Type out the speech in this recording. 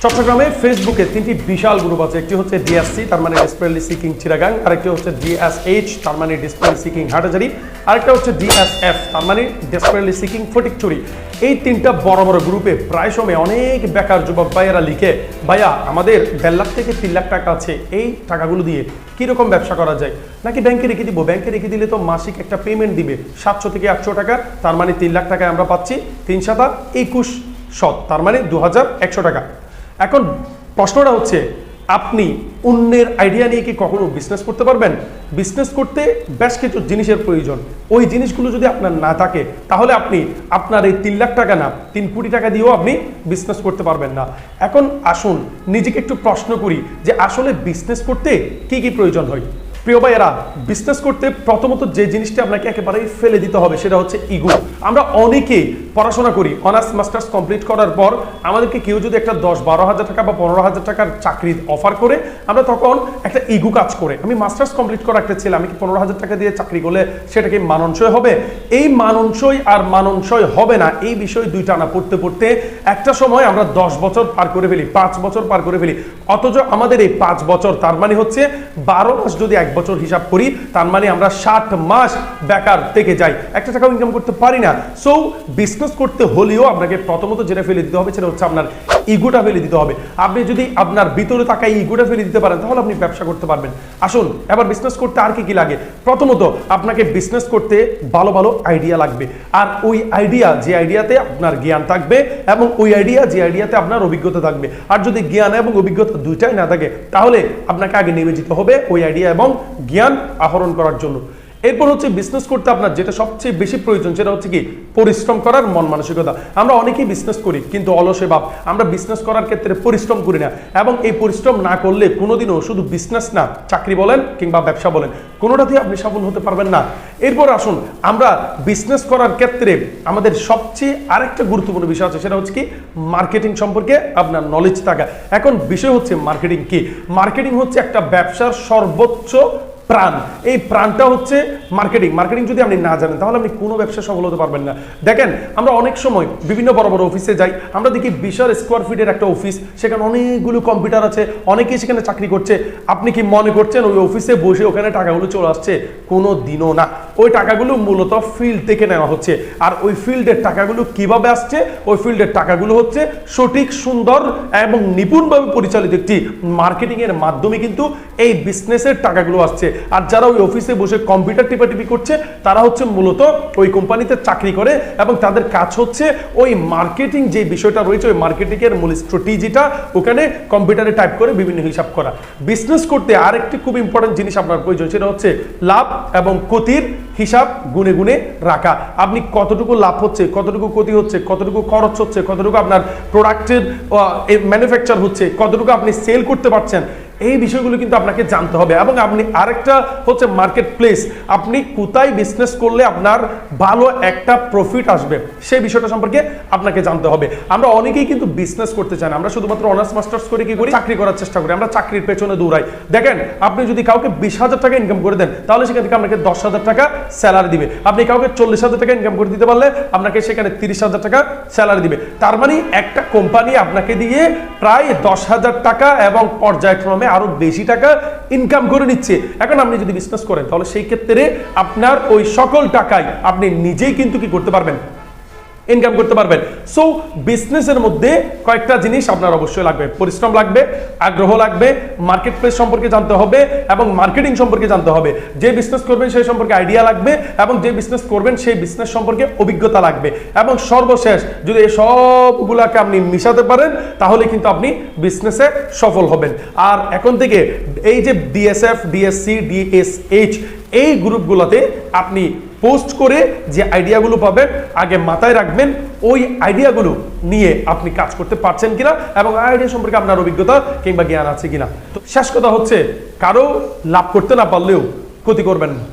চট্টগ্রামে ফেসবুকে তিনটি বিশাল গ্রুপ আছে। একটি হচ্ছে ডিএসসি, তার মানে ডেসপারেটলি সিকিং চিটাগাং, আরেকটি হচ্ছে ডিএসএইচ, তার মানে ডেসপারেটলি সিকিং হাটাজারি, আরেকটা হচ্ছে ডিএসএফ, তার মানে ডেসপারেটলি সিকিং ফটিকছড়ি। এই তিনটা বড় বড় গ্রুপে প্রায় সময় অনেক বেকার যুবক ভাইয়েরা লিখে, ভাইয়া আমাদের 1.5 লাখ থেকে 3 লাখ টাকা আছে, এই টাকাগুলো দিয়ে কীরকম ব্যবসা করা যায়, নাকি ব্যাংকে রেখে দিব? ব্যাংকে রেখে দিলে তো মাসিক একটা পেমেন্ট দিবে 700 থেকে 800 টাকা, তার মানে 3 লাখ টাকায় আমরা পাচ্ছি 3 7 2100, তার মানে 2100 টাকা। এখন প্রশ্নটা হচ্ছে, আপনি অন্যের আইডিয়া নিয়ে কি কখনো বিজনেস করতে পারবেন? বিজনেস করতে বেশ কিছু জিনিসের প্রয়োজন। ওই জিনিসগুলো যদি আপনার না থাকে, তাহলে আপনি আপনার এই 3 লাখ টাকা না 3 কোটি টাকা দিয়েও আপনি বিজনেস করতে পারবেন না। এখন আসুন নিজেকে একটু প্রশ্ন করি যে আসলে বিজনেস করতে কি কি প্রয়োজন হয়। প্রিয় ভাইয়েরা, বিজনেস করতে প্রথমত যে জিনিসটা আপনাকে একেবারেই ফেলে দিতে হবে সেটা হচ্ছে ইগো। আমরা অনেকেই পড়াশোনা করি, অনার্স মাস্টার্স কমপ্লিট করার পর আমাদেরকে কেউ যদি একটা 10-12 হাজার টাকা বা 15 হাজার টাকার চাকরি অফার করে, আমরা তখন একটা ইগো কাজ করে, আমি মাস্টার্স কমপ্লিট করা একটা ছেলে, আমি কি 15 হাজার টাকা দিয়ে চাকরি করলে সেটা কি মানানসই হবে? এই মানানসই আর মানানসই হবে না, এই বিষয় দুইটা না পড়তে পড়তে একটা সময় আমরা 10 বছর পার করে ফেলি, 5 বছর পার করে ফেলি। অথচ আমাদের এই 5 বছর, তার মানে হচ্ছে 12 মাস যদি 1 বছর হিসাব করি, তার মানে আমরা 60 মাস বেকার থেকে যাই, একটা টাকাও ইনকাম করতে পারি না। সো বিজনেস করতে হলেও আপনাকে প্রথমত যেটা ফেলে দিতে হবে সেটা হচ্ছে আপনার ইগোটা ফেলে দিতে হবে। আপনি যদি আপনার ভিতরে থাকা ইগোটা ফেলে দিতে পারেন, তাহলে আপনি ব্যবসা করতে পারবেন। আসুন এবার বিজনেস করতে আর কি কি লাগে। প্রথমত আপনাকে বিজনেস করতে ভালো ভালো আইডিয়া লাগবে, আর ওই আইডিয়া যে আইডিয়াতে আপনার জ্ঞান থাকবে এবং ওই আইডিয়া যে আইডিয়াতে আপনার অভিজ্ঞতা থাকবে। আর যদি জ্ঞান এবং অভিজ্ঞতা দুইটাই না থাকে, তাহলে আপনাকে আগে নেমে যেতে হবে ওই আইডিয়া এবং জ্ঞান আহরণ করার জন্য। এরপর হচ্ছে বিজনেস করতে আপনার যেটা সবচেয়ে বেশি প্রয়োজন সেটা হচ্ছে কি পরিশ্রম করার মন মানসিকতা। আমরা অনেকেই বিজনেস করি কিন্তু অলসে ভাব, আমরা বিজনেস করার ক্ষেত্রে পরিশ্রম করি না, এবং এই পরিশ্রম না করলে কোনোদিনও শুধু বিজনেস না, চাকরি বলেন কিংবা ব্যবসা বলেন, কোনোটাতেই আপনি সফল হতে পারবেন না। এরপর আসুন আমরা বিজনেস করার ক্ষেত্রে আমাদের সবচেয়ে আরেকটা গুরুত্বপূর্ণ বিষয় আছে, সেটা হচ্ছে কি মার্কেটিং সম্পর্কে আপনার নলেজ থাকা। এখন বিষয় হচ্ছে মার্কেটিং কি? মার্কেটিং হচ্ছে একটা ব্যবসার সর্বোচ্চ প্রাণ। এই প্রাণটা হচ্ছে মার্কেটিং। মার্কেটিং যদি আপনি না জানেন, তাহলে আপনি কোনো ব্যবসা সফল হতে পারবেন না। দেখেন, আমরা অনেক সময় বিভিন্ন বড় বড় অফিসে যাই, আমরা দেখি বিশাল স্কোয়ার ফিটের একটা অফিস, সেখানে অনেকগুলো কম্পিউটার আছে, অনেকেই সেখানে চাকরি করছে। আপনি কি মনে করছেন ওই অফিসে বসে ওখানে টাকাগুলো চলে আসছে? কোনো দিনও না। ওই টাকাগুলো মূলত ফিল্ড থেকে নেওয়া হচ্ছে। আর ওই ফিল্ডের টাকাগুলো কিভাবে আসছে? ওই ফিল্ডের টাকাগুলো হচ্ছে সঠিক, সুন্দর এবং নিপুণভাবে পরিচালিত একটি মার্কেটিংয়ের মাধ্যমে কিন্তু এই বিজনেসের টাকাগুলো আসছে। আর যারা ওই অফিসে বসে কম্পিউটার টিপাটিপি করছে, তারা হচ্ছে মূলত ওই কোম্পানিতে চাকরি করে, এবং তাদের কাজ হচ্ছে ওই মার্কেটিং যে বিষয়টা রয়েছে, ওই মার্কেটিংয়ের মূল স্ট্র্যাটেজিটা ওখানে কম্পিউটারে টাইপ করে বিভিন্ন হিসাব করা। বিজনেস করতে আরেকটি খুব ইম্পর্টেন্ট জিনিস আপনার প্রয়োজন, সেটা হচ্ছে লাভ এবং ক্ষতির হিসাব গুনে গুনে রাখা। আপনি কতটুকু লাভ হচ্ছে, কতটুকু ক্ষতি হচ্ছে, কতটুকু খরচ হচ্ছে, কতটুকু আপনার প্রোডাক্টের ম্যানুফ্যাকচার হচ্ছে, কতটুকু আপনি সেল করতে পারছেন, এই বিষয়গুলো কিন্তু আপনাকে জানতে হবে। এবং আপনি আরেকটা হচ্ছে মার্কেট প্লেস, আপনি কোথায় বিজনেস করলে আপনার ভালো একটা প্রফিট আসবে, সেই বিষয়টা সম্পর্কে আপনাকে জানতে হবে। আমরা অনেকেই কিন্তু বিজনেস করতে চাই না, আমরা শুধুমাত্র অনার্স মাস্টার্স করে কি করি? চাকরি করার চেষ্টা করি, আমরা চাকরির পেছনে দৌড়াই। দেখেন, আপনি যদি কাউকে 20,000 টাকা ইনকাম করে দেন, তাহলে সেখান থেকে আপনাকে 10,000 টাকা স্যালারি দিবে। আপনি কাউকে 40,000 টাকা ইনকাম করে দিতে পারলে আপনাকে সেখানে 30,000 টাকা স্যালারি দিবে। তার মানে একটা কোম্পানি আপনাকে দিয়ে প্রায় 10,000 টাকা এবং পর্যায়ক্রমে আরো বেশি টাকা ইনকাম করে নিচ্ছে। এখন আপনি যদি বিজনেস করেন, তাহলে সেই ক্ষেত্রে আপনার ওই সকল টাকাই আপনি নিজেই কিন্তু কি করতে পারবেন? ইনকাম করতে পারবেন। সো বিজনেসের মধ্যে কয়েকটা জিনিস আপনার অবশ্যই লাগবে, পরিশ্রম লাগবে, আগ্রহ লাগবে, মার্কেট প্লেস সম্পর্কে জানতে হবে এবং মার্কেটিং সম্পর্কে জানতে হবে। যে বিজনেস করবেন সেই সম্পর্কে আইডিয়া লাগবে, এবং যে বিজনেস করবেন সেই বিজনেস সম্পর্কে অভিজ্ঞতা লাগবে। এবং সর্বশেষ যদি এই সবগুলাকে আপনি মিশাতে পারেন, তাহলে কিন্তু আপনি বিজনেসে সফল হবেন। আর এখন থেকে এই যে ডিএসএফ, ডিএসসি, ডিএসএইচ, এই গ্রুপগুলোতে আপনি পোস্ট করে যে আইডিয়াগুলো পাবেন, আগে মাথায় রাখবেন ওই আইডিয়াগুলো নিয়ে আপনি কাজ করতে পারছেন কিনা, এবং আইডিয়া সম্পর্কে আপনার অভিজ্ঞতা কিংবা জ্ঞান আছে কিনা। তো শেষ কথা হচ্ছে, কারো লাভ করতে না পারলেও ক্ষতি করবেন না।